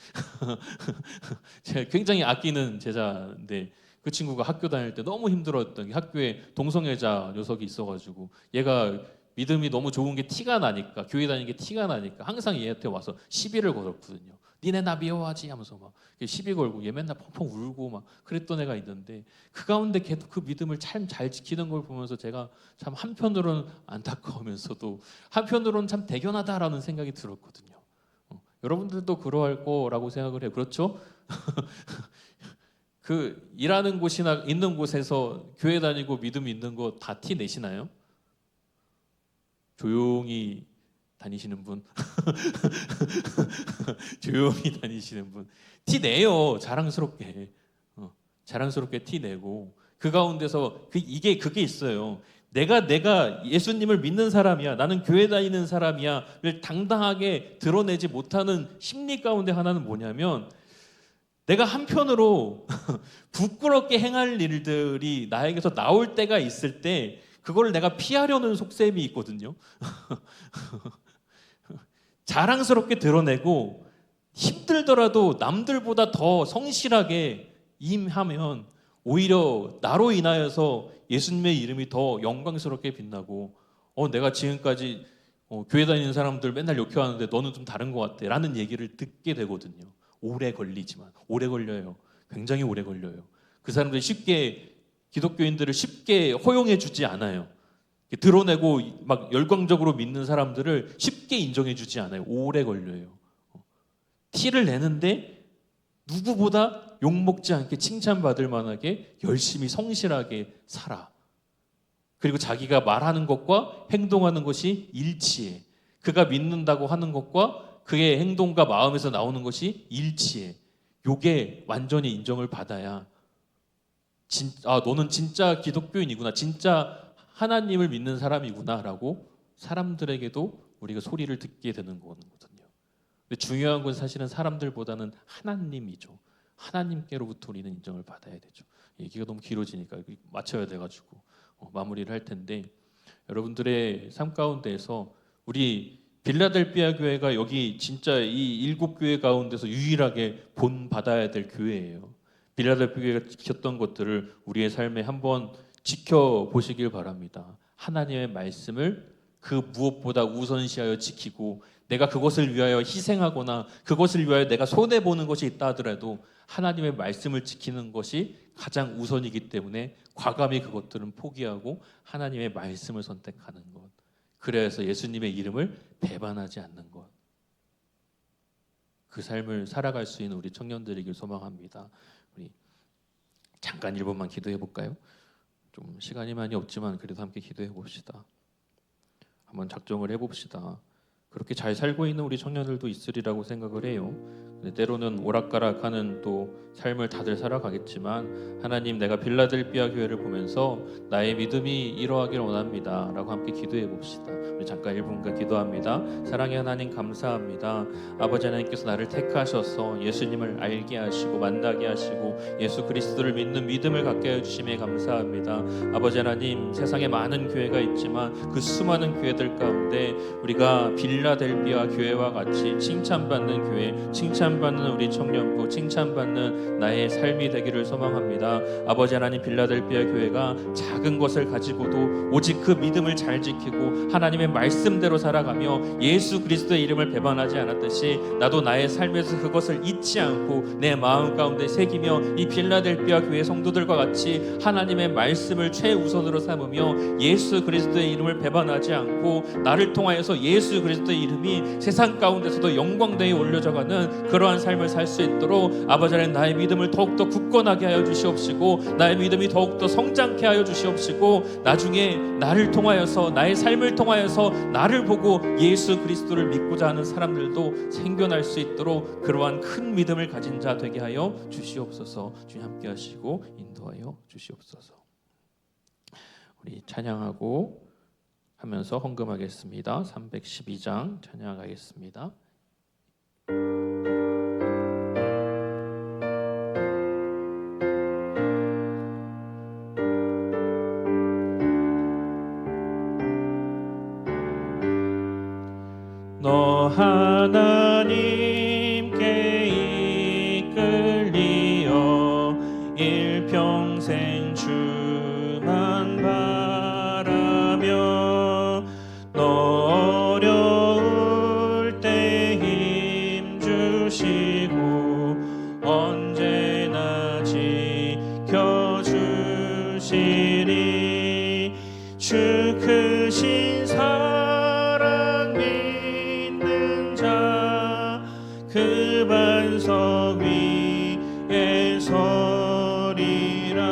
제가 굉장히 아끼는 제자인데 그 친구가 학교 다닐 때 너무 힘들었던 게 학교에 동성애자 녀석이 있어가지고 얘가 믿음이 너무 좋은 게 티가 나니까 교회 다니는 게 티가 나니까 항상 얘한테 와서 시비를 걸었거든요. 니네 나 미워하지 하면서 막 시비 걸고 얘 맨날 펑펑 울고 막 그랬던 애가 있는데 그 가운데 걔도 그 믿음을 참 잘 지키는 걸 보면서 제가 참 한편으로는 안타까우면서도 한편으로는 참 대견하다라는 생각이 들었거든요. 여러분들도 그러할 거라고 생각을 해요. 그렇죠? 그 일하는 곳이나 있는 곳에서 교회 다니고 믿음 있는 거 다 티 내시나요? 조용히 다니시는 분, 조용히 다니시는 분, 티 내요. 자랑스럽게 티 내고 그 가운데서 그게 있어요. 내가 예수님을 믿는 사람이야, 나는 교회 다니는 사람이야를 당당하게 드러내지 못하는 심리 가운데 하나는 뭐냐면 내가 한편으로 부끄럽게 행할 일들이 나에게서 나올 때가 있을 때 그걸 내가 피하려는 속셈이 있거든요. 자랑스럽게 드러내고 힘들더라도 남들보다 더 성실하게 임하면 오히려 나로 인하여서 예수님의 이름이 더 영광스럽게 빛나고 내가 지금까지 교회 다니는 사람들 맨날 욕해왔는데 너는 좀 다른 것 같아 라는 얘기를 듣게 되거든요. 오래 걸리지만 오래 걸려요. 굉장히 오래 걸려요. 그 사람들이 기독교인들을 쉽게 허용해 주지 않아요. 드러내고 막 열광적으로 믿는 사람들을 쉽게 인정해 주지 않아요. 오래 걸려요. 티를 내는데 누구보다 욕먹지 않게 칭찬받을 만하게 열심히 성실하게 살아. 그리고 자기가 말하는 것과 행동하는 것이 일치해. 그가 믿는다고 하는 것과 그의 행동과 마음에서 나오는 것이 일치해. 요게 완전히 인정을 받아야 너는 진짜 기독교인이구나. 진짜 하나님을 믿는 사람이구나라고 사람들에게도 우리가 소리를 듣게 되는 거거든요. 근데 중요한 건 사실은 사람들보다는 하나님이죠. 하나님께로부터 우리는 인정을 받아야 되죠. 얘기가 너무 길어지니까 맞춰야 돼가지고 마무리를 할 텐데 여러분들의 삶 가운데에서 우리 빌라델비아 교회가 여기 진짜 이 7교회 가운데서 유일하게 본받아야 될 교회예요. 빌라델비아 교회가 지켰던 것들을 우리의 삶에 한번 지켜보시길 바랍니다. 하나님의 말씀을 그 무엇보다 우선시하여 지키고 내가 그것을 위하여 희생하거나 그것을 위하여 내가 손해보는 것이 있다 하더라도 하나님의 말씀을 지키는 것이 가장 우선이기 때문에 과감히 그것들은 포기하고 하나님의 말씀을 선택하는 것. 그래서 예수님의 이름을 배반하지 않는 것. 그 삶을 살아갈 수 있는 우리 청년들이길 소망합니다. 우리 잠깐 1분만 기도해 볼까요? 좀 시간이 많이 없지만 그래도 함께 기도해 봅시다. 한번 작정을 해 봅시다. 그렇게 잘 살고 있는 우리 청년들도 있으리라고 생각을 해요. 근데 때로는 오락가락하는 또 삶을 다들 살아가겠지만 하나님 내가 빌라델비아 교회를 보면서 나의 믿음이 이러하길 원합니다 라고 함께 기도해 봅시다. 우리 잠깐 1분간 기도합니다. 사랑의 하나님 감사합니다. 아버지 하나님께서 나를 택하셔서 예수님을 알게 하시고 만나게 하시고 예수 그리스도를 믿는 믿음을 갖게 해주심에 감사합니다. 아버지 하나님 세상에 많은 교회가 있지만 그 수많은 교회들 가운데 우리가 빌라델비아 교회와 같이 칭찬받는 교회, 칭찬받는 우리 청년부, 칭찬받는 나의 삶이 되기를 소망합니다. 아버지 하나님 빌라델비아 교회가 작은 것을 가지고도 오직 그 믿음을 잘 지키고 하나님의 말씀대로 살아가며 예수 그리스도의 이름을 배반하지 않았듯이 나도 나의 삶에서 그것을 잊지 않고 내 마음 가운데 새기며 이 빌라델비아 교회 성도들과 같이 하나님의 말씀을 최우선으로 삼으며 예수 그리스도의 이름을 배반하지 않고 나를 통하여서 예수 그리스도의 이름이 세상 가운데서도 영광되이 올려져가는 그러한 삶을 살 수 있도록 아버지 하나님 나의 믿음을 더욱더 굳건하게 하여 주시옵시고 나의 믿음이 더욱더 성장케 하여 주시옵시고 나중에 나를 통하여서 나의 삶을 통하여서 나를 보고 예수 그리스도를 믿고자 하는 사람들도 생겨날 수 있도록 그러한 큰 믿음을 가진 자 되게 하여 주시옵소서. 주님 함께 하시고 인도하여 주시옵소서. 우리 찬양하고 하면서 헌금하겠습니다. 312장 찬양하겠습니다. 너 하나님께 이끌리어 일평생 주만 바라며 너 어려울 때 힘 주시고 언제나 지켜주시리. 주 크신 사랑 믿는 자 그 반석 위에 서리라.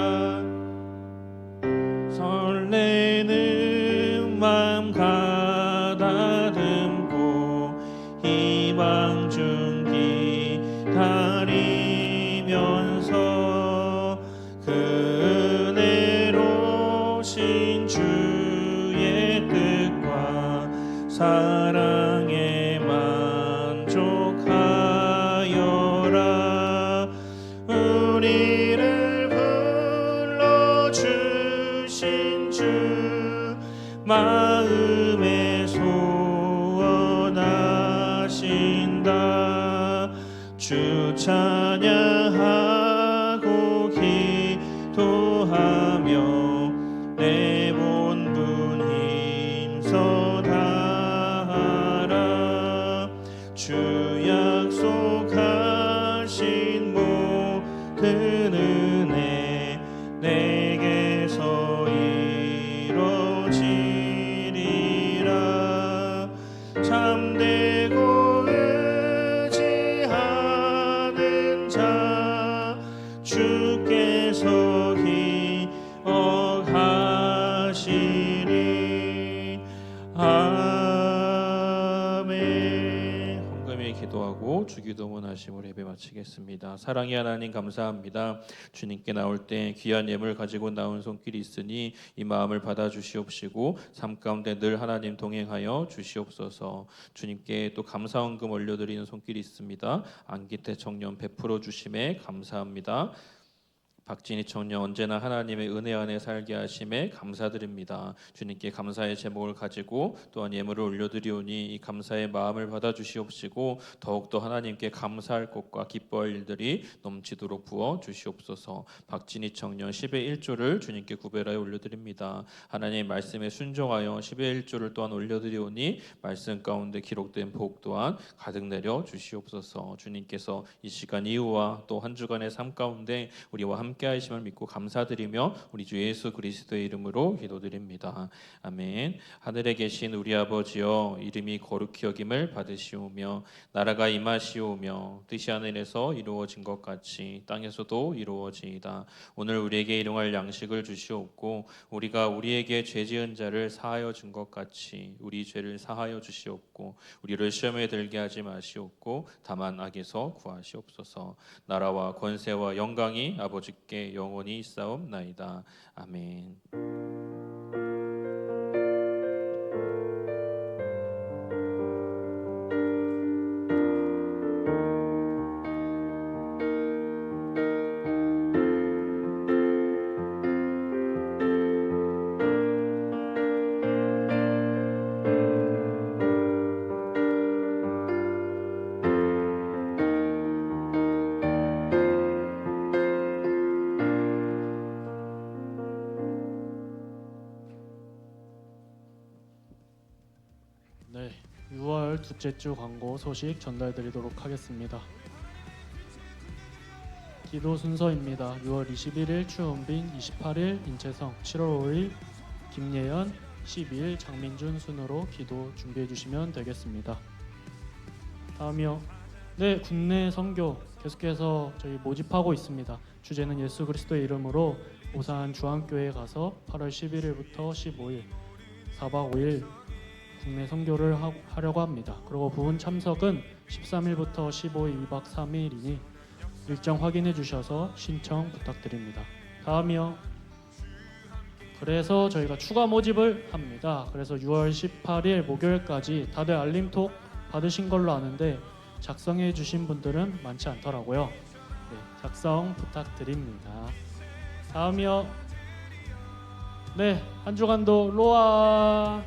설레는 맘 가다듬고 희망 중 기다리면서 그 은혜로신 주의 뜻과 사랑에 만족하여라. 우리를 불러주신 주 마음에 소원하신다. 주 찬양하고 기도하며 내 본분 힘써 다하라. 주 약속하신 모든 은혜 내게서 이루어지리라. 참되고 의지하는 자 주께서 기억하시리. 아멘. 헌금에 기도하고 주기도문 하심으로 예배 마치겠습니다. 사랑의 하나님 감사합니다. 주님께 나올 때 귀한 예물 가지고 나온 손길이 있으니 이 마음을 받아 주시옵시고 삶 가운데 늘 하나님 동행하여 주시옵소서. 주님께 또 감사 헌금 올려드리는 손길이 있습니다. 안기태 청년 베풀어 주심에 감사합니다. 박진희 청년 언제나 하나님의 은혜 안에 살게 하심에 감사드립니다. 주님께 감사의 제목을 가지고 또한 예물을 올려드리오니 이 감사의 마음을 받아주시옵시고 더욱더 하나님께 감사할 것과 기뻐할 일들이 넘치도록 부어 주시옵소서. 박진희 청년 10의 1조를 주님께 구별하여 올려드립니다. 하나님의 말씀에 순종하여 10의 1조를 또한 올려드리오니 말씀 가운데 기록된 복 또한 가득 내려 주시옵소서. 주님께서 이 시간 이후와 또 한 주간의 삶 가운데 우리와 함께 하심을 믿고 감사드리며 우리 주 예수 그리스도의 이름으로 기도드립니다. 아멘. 하늘에 계신 우리 아버지여, 이름이 거룩히 여김을 받으시오며 나라가 임하시오며 뜻이 하늘에서 이루어진 것 같이 땅에서도 이루어지이다. 오늘 우리에게 일용할 양식을 주시옵고 우리가 우리에게 죄 지은 자를 사하여 준 것 같이 우리 죄를 사하여 주시옵고 우리를 시험에 들게 하지 마시옵고 다만 악에서 구하시옵소서. 나라와 권세와 영광이 아버지께 영원히 있사옵나이다. 아멘.
네, 6월 둘째 주 광고 소식 전달드리도록 하겠습니다. 기도 순서입니다. 6월 21일 추은빈, 28일 인채성, 7월 5일 김예연, 12일 장민준 순으로 기도 준비해 주시면 되겠습니다. 다음이요. 네, 국내 선교 계속해서 저희 모집하고 있습니다. 주제는 예수 그리스도의 이름으로 오산 주안교회에 가서 8월 11일부터 15일 4박 5일 국내 선교를 하려고 합니다. 그리고 부분 참석은 13일부터 15일 2박 3일이니 일정 확인해 주셔서 신청 부탁드립니다. 다음이요. 그래서 저희가 추가 모집을 합니다. 그래서 6월 18일 목요일까지 다들 알림톡 받으신 걸로 아는데 작성해 주신 분들은 많지 않더라고요. 네, 작성 부탁드립니다. 다음이요. 네, 한 주간도 로아